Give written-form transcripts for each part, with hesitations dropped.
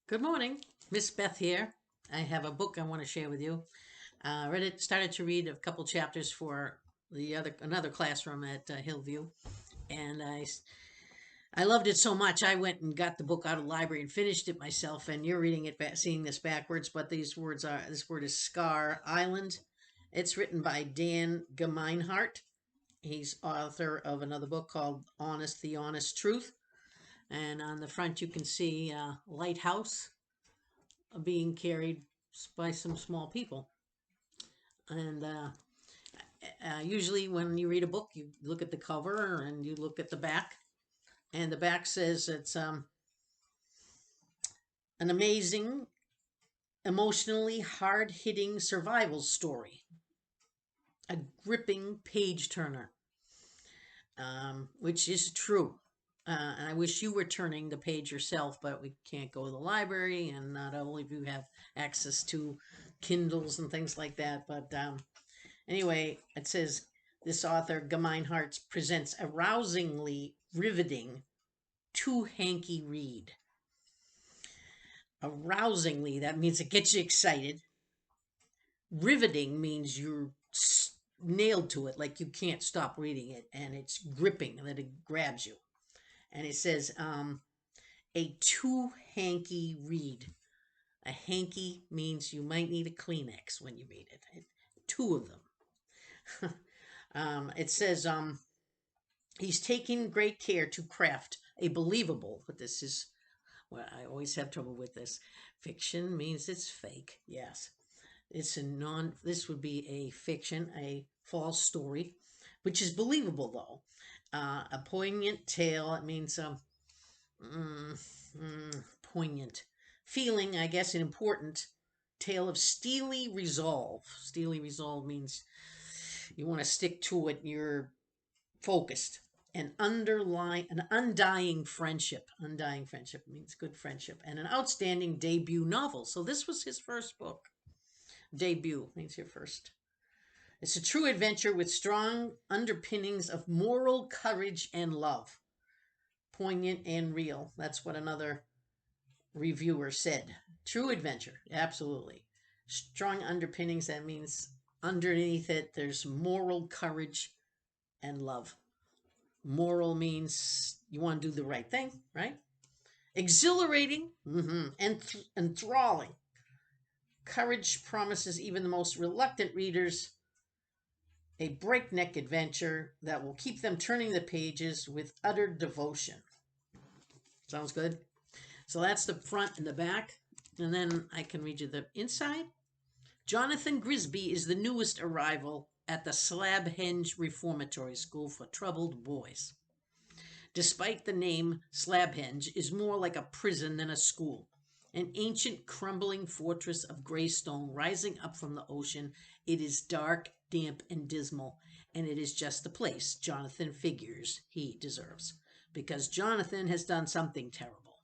Good morning, Miss Beth here. I have a book I want to share with you. Started to read a couple chapters for another classroom at Hillview, and I loved it so much I went and got the book out of the library and finished it myself. And you're reading it, seeing this backwards, but this word is Scar Island. It's written by Dan Gemeinhart. He's author of another book called Honest: The Honest Truth. And on the front, you can see Lighthouse being carried by some small people. And usually, when you read a book, you look at the cover and you look at the back. And the back says it's an amazing, emotionally hard hitting survival story, a gripping page turner, which is true. And I wish you were turning the page yourself, but we can't go to the library, and not only do you have access to Kindles and things like that, but anyway, it says this author, Gemeinhardt, presents a rousingly riveting, too hanky read. Arousingly, that means it gets you excited. Riveting means you're nailed to it, like you can't stop reading it, and it's gripping, that it grabs you. And it says, a too hanky read. A hanky means you might need a Kleenex when you read it. Two of them. It says, he's taking great care to craft a believable, but this is well, I always have trouble with this. Fiction means it's fake. Yes. This would be a fiction, a false story, which is believable though. A poignant tale, it means mm, poignant feeling, I guess, an important tale of steely resolve. Steely resolve means you want to stick to it, you're focused. An undying friendship. Undying friendship means good friendship, and an outstanding debut novel. So this was his first book. Debut means your first. It's a true adventure with strong underpinnings of moral courage and love. Poignant and real. That's what another reviewer said. True adventure, absolutely. Strong underpinnings, that means underneath it there's moral courage and love. Moral means you want to do the right thing, right? Exhilarating, and enthralling. Courage promises even the most reluctant readers a breakneck adventure that will keep them turning the pages with utter devotion. Sounds good? So that's the front and the back. And then I can read you the inside. Jonathan Grisby is the newest arrival at the Slabhenge Reformatory School for Troubled Boys. Despite the name, Slabhenge is more like a prison than a school. An ancient crumbling fortress of gray stone rising up from the ocean, it is dark, damp, and dismal, and it is just the place Jonathan figures he deserves. Because Jonathan has done something terrible,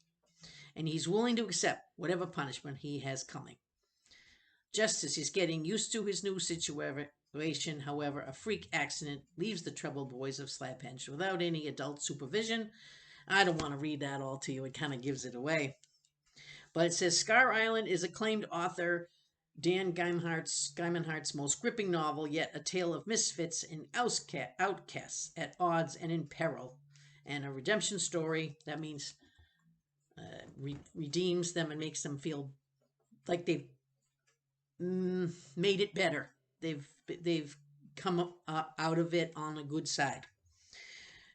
and he's willing to accept whatever punishment he has coming. Just as he's getting used to his new situation, however, a freak accident leaves the troubled boys of Slabhenge without any adult supervision. I don't want to read that all to you, it kind of gives it away. But it says Scar Island is acclaimed author Dan Geimenhardt's most gripping novel, yet a tale of misfits and outcasts at odds and in peril. And a redemption story, that means redeems them and makes them feel like they've made it better. They've come out of it on a good side.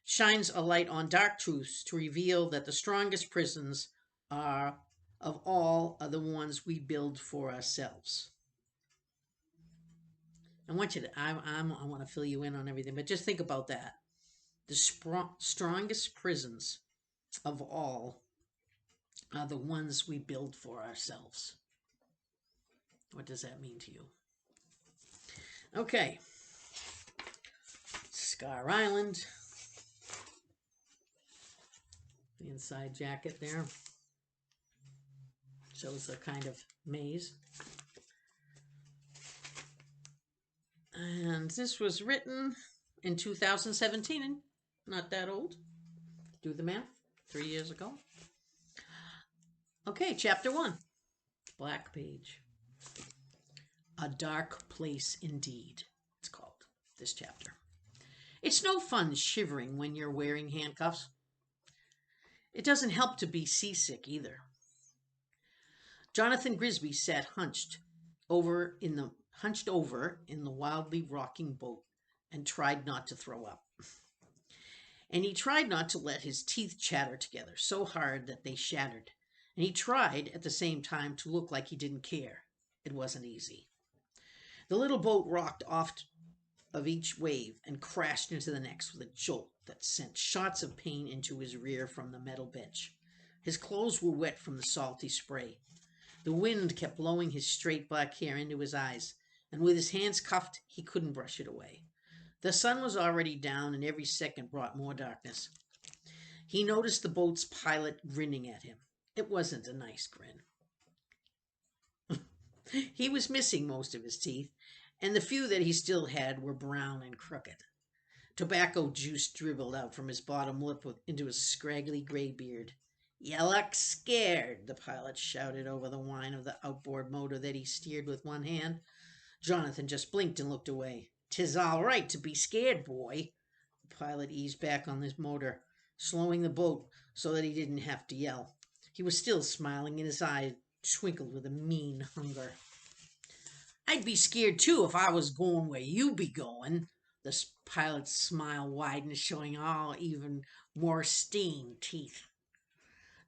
Shines a light on dark truths to reveal that the strongest prisons are of all are the ones we build for ourselves. I want you to I want to fill you in on everything, but just think about that. The strongest prisons of all are the ones we build for ourselves. What does that mean to you? Okay. Scar Island. The inside jacket there shows a kind of maze. And this was written in 2017, and not that old. Do the math. 3 years ago. Okay, chapter 1. Black page. A dark place indeed, it's called, this chapter. It's no fun shivering when you're wearing handcuffs. It doesn't help to be seasick either. Jonathan Grisby sat hunched over in the wildly rocking boat and tried not to throw up. And he tried not to let his teeth chatter together so hard that they shattered. And he tried at the same time to look like he didn't care. It wasn't easy. The little boat rocked off of each wave and crashed into the next with a jolt that sent shots of pain into his rear from the metal bench. His clothes were wet from the salty spray. The wind kept blowing his straight black hair into his eyes, and with his hands cuffed, he couldn't brush it away. The sun was already down, and every second brought more darkness. He noticed the boat's pilot grinning at him. It wasn't a nice grin. He was missing most of his teeth, and the few that he still had were brown and crooked. Tobacco juice dribbled out from his bottom lip into his scraggly gray beard. "You look scared," the pilot shouted over the whine of the outboard motor that he steered with one hand. Jonathan just blinked and looked away. "'Tis all right to be scared, boy." The pilot eased back on his motor, slowing the boat so that he didn't have to yell. He was still smiling, and his eyes twinkled with a mean hunger. "I'd be scared too if I was going where you be going." The pilot's smile widened, showing all even more stained teeth.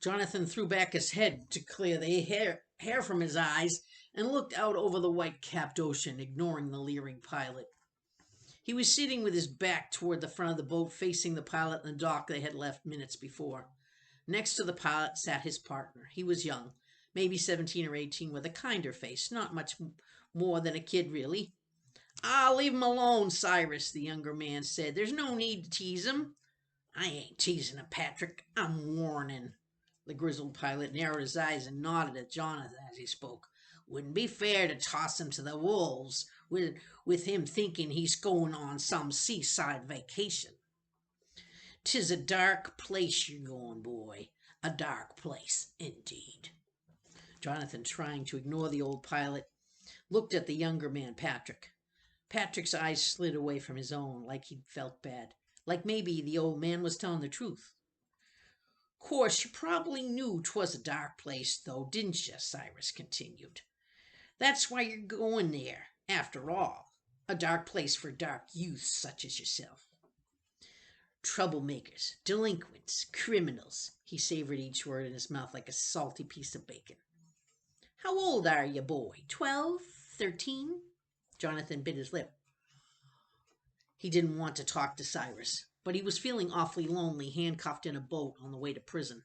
Jonathan threw back his head to clear the hair from his eyes and looked out over the white-capped ocean, ignoring the leering pilot. He was sitting with his back toward the front of the boat, facing the pilot and the dock they had left minutes before. Next to the pilot sat his partner. He was young, maybe 17 or 18, with a kinder face, not much more than a kid, really. "Ah, leave him alone, Cyrus," the younger man said. "There's no need to tease him." "I ain't teasing him, Patrick. I'm warning." The grizzled pilot narrowed his eyes and nodded at Jonathan as he spoke. "Wouldn't be fair to toss him to the wolves with him thinking he's going on some seaside vacation. 'Tis a dark place you're going, boy. A dark place, indeed." Jonathan, trying to ignore the old pilot, looked at the younger man, Patrick. Patrick's eyes slid away from his own, like he'd felt bad. Like maybe the old man was telling the truth. "Course you probably knew 'twas a dark place, though, didn't you?" Cyrus continued. "That's why you're going there, after all. A dark place for dark youths such as yourself. Troublemakers, delinquents, criminals." He savored each word in his mouth like a salty piece of bacon. "How old are you, boy? 12? 13? Jonathan bit his lip. He didn't want to talk to Cyrus, but he was feeling awfully lonely, handcuffed in a boat on the way to prison.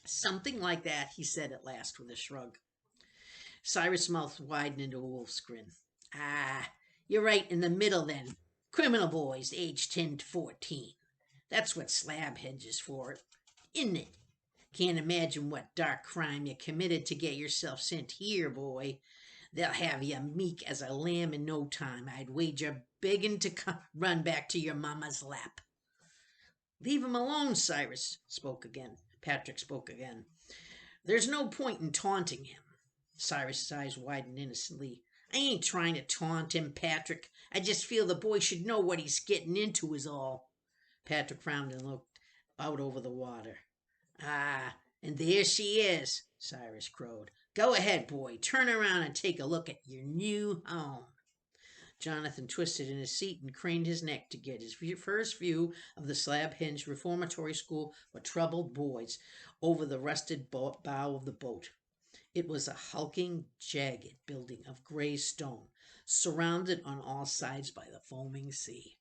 "Something like that," he said at last with a shrug. Cyrus' mouth widened into a wolf's grin. "Ah, you're right in the middle then. Criminal boys aged 10 to 14. That's what slab hedge is for, isn't it? Can't imagine what dark crime you committed to get yourself sent here, boy. They'll have you meek as a lamb in no time, I'd wager, begging to run back to your mama's lap." "Leave him alone," Patrick spoke again. "There's no point in taunting him." Cyrus's eyes widened innocently. "I ain't trying to taunt him, Patrick. I just feel the boy should know what he's getting into is all." Patrick frowned and looked out over the water. "Ah, and there she is," Cyrus crowed. "Go ahead, boy. Turn around and take a look at your new home." Jonathan twisted in his seat and craned his neck to get his first view of the slab-hinged reformatory school for troubled boys over the rusted bow of the boat. It was a hulking, jagged building of gray stone, surrounded on all sides by the foaming sea.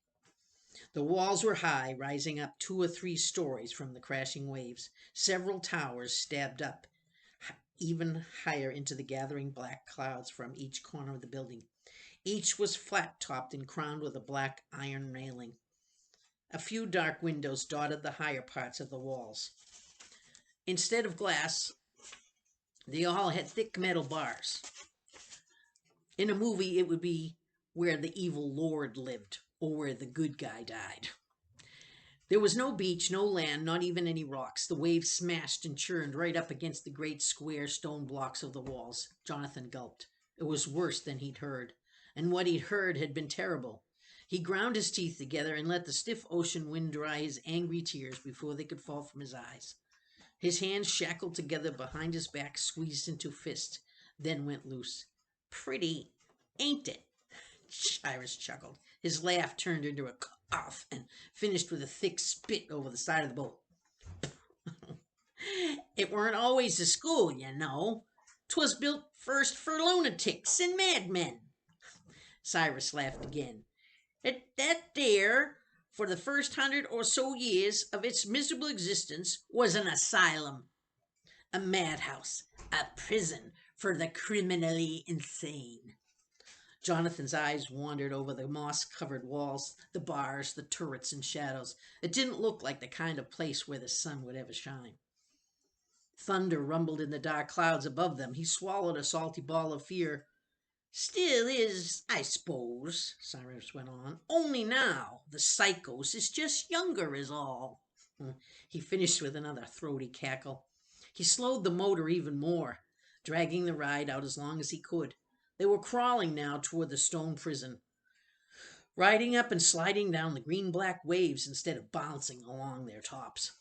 The walls were high, rising up 2 or 3 stories from the crashing waves. Several towers stabbed up even higher into the gathering black clouds from each corner of the building. Each was flat-topped and crowned with a black iron railing. A few dark windows dotted the higher parts of the walls. Instead of glass, they all had thick metal bars. In a movie, it would be where the evil lord lived or where the good guy died. There was no beach, no land, not even any rocks. The waves smashed and churned right up against the great square stone blocks of the walls. Jonathan gulped. It was worse than he'd heard. And what he'd heard had been terrible. He ground his teeth together and let the stiff ocean wind dry his angry tears before they could fall from his eyes. His hands shackled together behind his back, squeezed into fist, then went loose. Pretty, ain't it? Cyrus chuckled. His laugh turned into a cough and finished with a thick spit over the side of the boat. It weren't always a school, you know. 'Twas built first for lunatics and madmen. Cyrus laughed again. That there, for the first 100 or so years of its miserable existence, was an asylum, a madhouse, a prison for the criminally insane. Jonathan's eyes wandered over the moss-covered walls, the bars, the turrets and shadows. It didn't look like the kind of place where the sun would ever shine. Thunder rumbled in the dark clouds above them. He swallowed a salty ball of fear. Still is, I suppose, Cyrus went on. Only now the psychos is just younger is all. He finished with another throaty cackle. He slowed the motor even more, dragging the ride out as long as he could. They were crawling now toward the stone prison, riding up and sliding down the green-black waves instead of bouncing along their tops.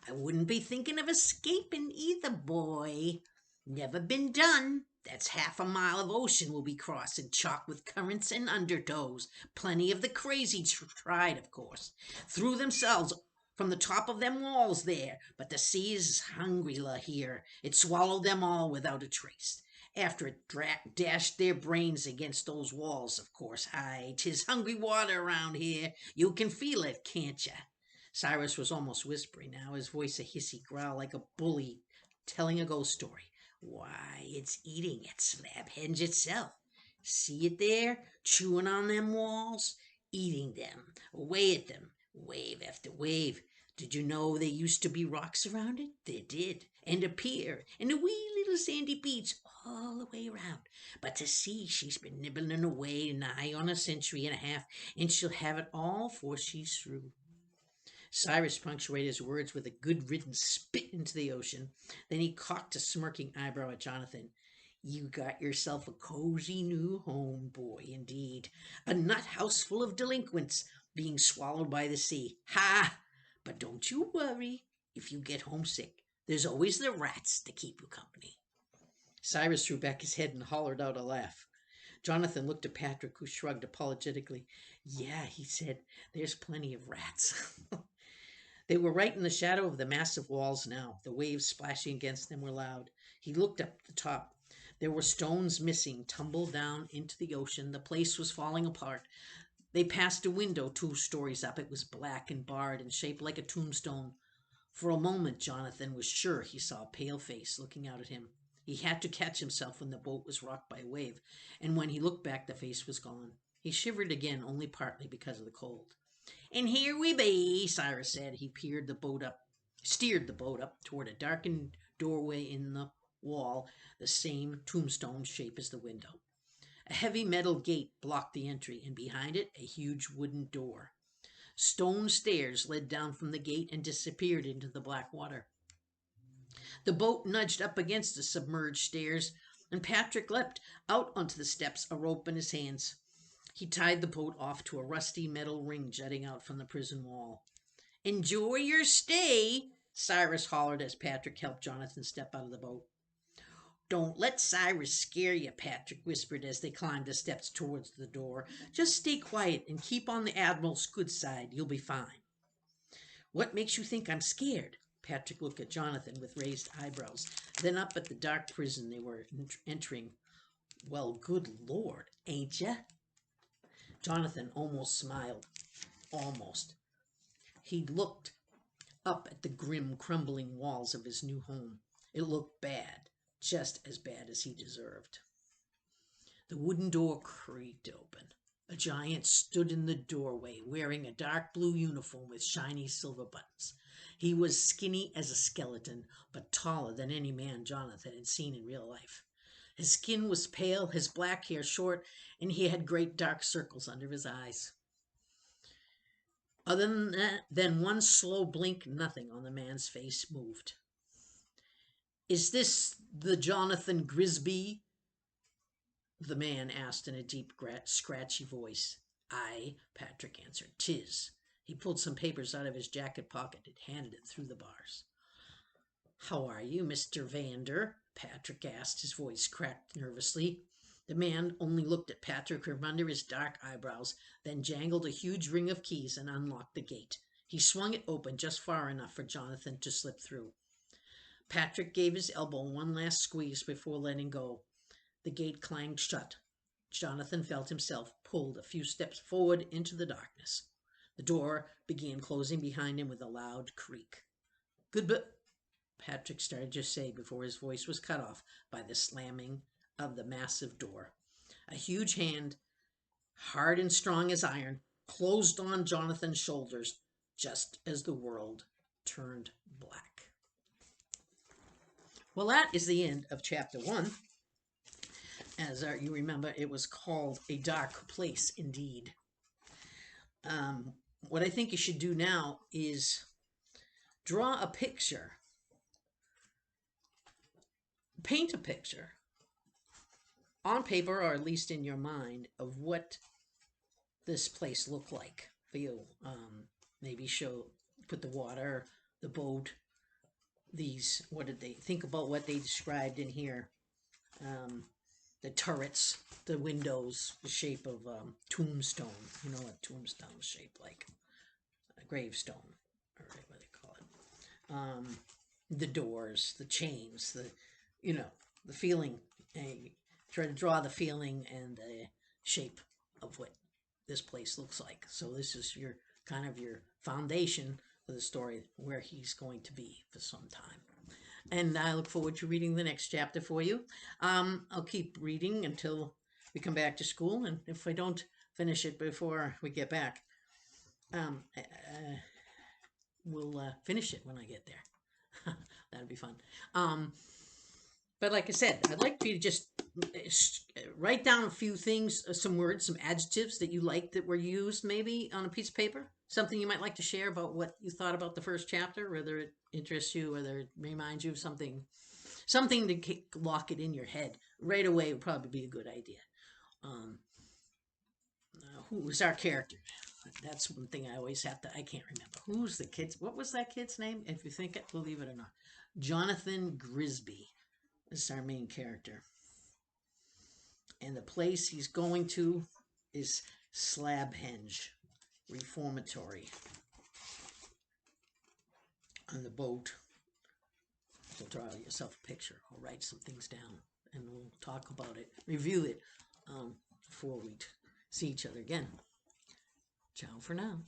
I wouldn't be thinking of escaping either, boy. Never been done. That's 1/2 mile of ocean we'll be crossing, chock with currents and undertows. Plenty of the crazy tried, of course. Threw themselves from the top of them walls there, but the sea is hungry here. It swallowed them all without a trace. After it dashed their brains against those walls, of course. Aye, 'tis hungry water around here. You can feel it, can't you? Cyrus was almost whispering now, his voice a hissy growl like a bully telling a ghost story. Why, it's eating at Slabhenge itself. See it there, chewing on them walls? Eating them, away at them, wave after wave. Did you know there used to be rocks around it? There did, and a pier, and a wee little sandy beach all the way around. But to see, she's been nibbling away nigh on a century and a half, and she'll have it all 'fore she's through. Cyrus punctuated his words with a good-ridden spit into the ocean. Then he cocked a smirking eyebrow at Jonathan. You got yourself a cozy new home, boy, indeed. A nut house full of delinquents being swallowed by the sea. Ha! But don't you worry if you get homesick. There's always the rats to keep you company. Cyrus threw back his head and hollered out a laugh. Jonathan looked at Patrick, who shrugged apologetically. Yeah, he said, there's plenty of rats. They were right in the shadow of the massive walls now. The waves splashing against them were loud. He looked up at the top. There were stones missing, tumbled down into the ocean. The place was falling apart. They passed a window 2 stories up. It was black and barred and shaped like a tombstone. For a moment, Jonathan was sure he saw a pale face looking out at him. He had to catch himself when the boat was rocked by a wave, and when he looked back, the face was gone. He shivered again, only partly because of the cold. And here we be, Cyrus said. He steered the boat up toward a darkened doorway in the wall, the same tombstone shape as the window. A heavy metal gate blocked the entry, and behind it a huge wooden door. Stone stairs led down from the gate and disappeared into the black water. The boat nudged up against the submerged stairs, and Patrick leapt out onto the steps, a rope in his hands. He tied the boat off to a rusty metal ring jutting out from the prison wall. Enjoy your stay, Cyrus hollered as Patrick helped Jonathan step out of the boat. Don't let Cyrus scare you, Patrick whispered as they climbed the steps towards the door. Just stay quiet and keep on the Admiral's good side. You'll be fine. What makes you think I'm scared? Patrick looked at Jonathan with raised eyebrows, then up at the dark prison they were entering. Well, good Lord, ain't ya? Jonathan almost smiled. Almost. He looked up at the grim, crumbling walls of his new home. It looked bad, just as bad as he deserved. The wooden door creaked open. A giant stood in the doorway, wearing a dark blue uniform with shiny silver buttons. He was skinny as a skeleton, but taller than any man Jonathan had seen in real life. His skin was pale, his black hair short, and he had great dark circles under his eyes. Other than that, then one slow blink, nothing on the man's face moved. Is this the Jonathan Grisby? The man asked in a deep, scratchy voice. Aye, Patrick answered. 'Tis. He pulled some papers out of his jacket pocket and handed it through the bars. How are you, Mr. Vander? Patrick asked, his voice cracked nervously. The man only looked at Patrick from under his dark eyebrows, then jangled a huge ring of keys and unlocked the gate. He swung it open just far enough for Jonathan to slip through. Patrick gave his elbow one last squeeze before letting go. The gate clanged shut. Jonathan felt himself pulled a few steps forward into the darkness. The door began closing behind him with a loud creak. Goodbye, Patrick started to say before his voice was cut off by the slamming of the massive door. A huge hand, hard and strong as iron, closed on Jonathan's shoulders just as the world turned black. Well, that is the end of chapter 1. As you remember, it was called A Dark Place Indeed. What I think you should do now is draw a picture, paint a picture on paper, or at least in your mind, of what this place looked like for you. Maybe put the water, the boat, what did they think about what they described in here? The turrets, the windows, the shape of tombstone. You know what tombstone's shaped like? A gravestone, or what they call it. The doors, the chains, the feeling. Try to draw the feeling and the shape of what this place looks like. So this is your foundation for the story, where he's going to be for some time. And I look forward to reading the next chapter for you. I'll keep reading until we come back to school, and if I don't finish it before we get back, we'll finish it when I get there. That'll be fun. But like I said, I'd like for you to just write down a few things, some words, some adjectives that you liked that were used maybe on a piece of paper. Something you might like to share about what you thought about the first chapter, whether it interests you, whether it reminds you of something to lock it in your head right away would probably be a good idea. Who was our character? That's one thing I always I can't remember. Who's the kid's, what was that kid's name? If you think it, believe it or not. Jonathan Grisby is our main character. And the place he's going to is Slabhenge Reformatory. On the boat, so draw yourself a picture or write some things down, and we'll talk about it, review it before we see each other again. Ciao for now.